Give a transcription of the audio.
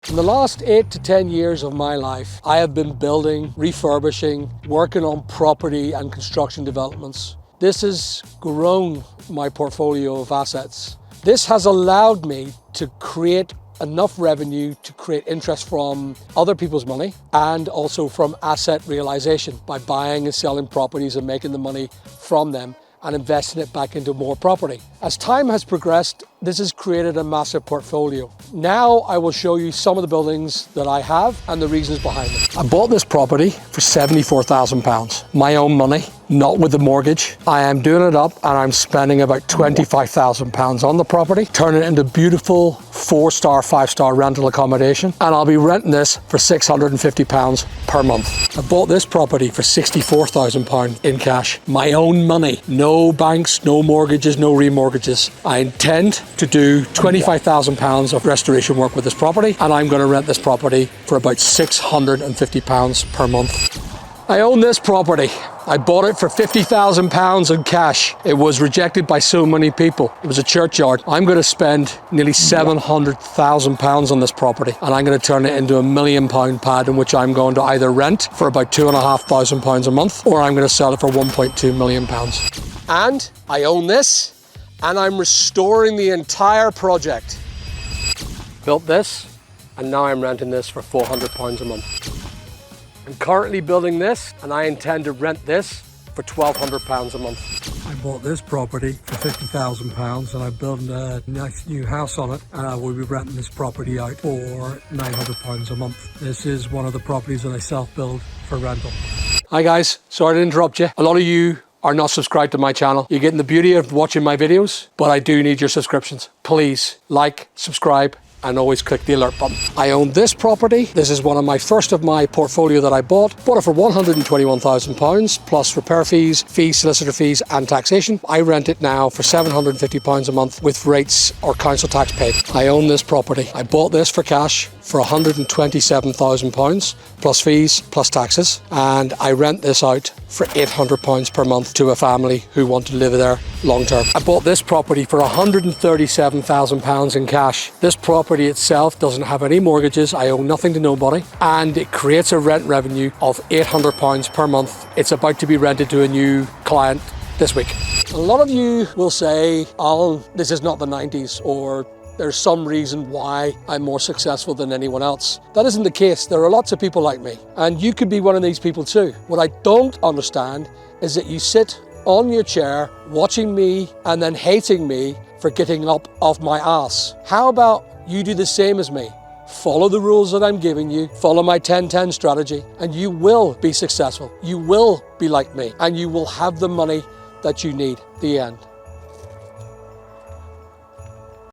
In the last 8 to 10 years of my life, I have been building, refurbishing, working on property and construction developments. This has grown my portfolio of assets. This has allowed me to create enough revenue to create interest from other people's money and also from asset realization by buying and selling properties and making the money from them and investing it back into more property. As time has progressed, this has created a massive portfolio. Now I will show you some of the buildings that I have and the reasons behind them. I bought this property for £74,000, my own money, not with the mortgage. I am doing it up and I'm spending about £25,000 on the property, turning it into beautiful 4-star, 5-star rental accommodation, and I'll be renting this for £650 per month. I bought this property for £64,000 in cash, my own money, no banks, no mortgages, no remortgages. I intend to do £25,000 of restoration work with this property, and I'm going to rent this property for about £650 per month. I own this property. I bought it for £50,000 in cash. It was rejected by so many people. It was a churchyard. I'm going to spend nearly £700,000 on this property, and I'm going to turn it into £1 million pad in which I'm going to either rent for about £2,500 a month, or I'm going to sell it for £1.2 million. And I own this, and I'm restoring the entire project. Built this, and now I'm renting this for £400 a month. I'm currently building this, and I intend to rent this for £1,200 a month. I bought this property for £50,000, and I'm building a nice new house on it, and I will be renting this property out for £900 a month. This is one of the properties that I self-build for rental. Hi guys, sorry to interrupt you. A lot of you are not subscribed to my channel. You're getting the beauty of watching my videos, but I do need your subscriptions. Please like, subscribe, and always click the alert button. I own this property. This is one of my first of my portfolio that I bought. Bought it for £121,000 plus repair fees, solicitor fees and taxation. I rent it now for £750 a month with rates or council tax paid. I own this property. I bought this for cash for £127,000 plus fees plus taxes, and I rent this out for £800 per month to a family who want to live there long term. I bought this property for £137,000 in cash. This property itself doesn't have any mortgages. I owe nothing to nobody, and it creates a rent revenue of £800 per month. It's about to be rented to a new client this week. A lot of you will say, "Alan, this is not the 90s," or "There's some reason why I'm more successful than anyone else." That isn't the case. There are lots of people like me, and you could be one of these people too. What I don't understand is that you sit on your chair watching me and then hating me for getting up off my ass. How about you do the same as me? Follow the rules that I'm giving you, follow my 10-10 strategy, and you will be successful. You will be like me, and you will have the money that you need. The end.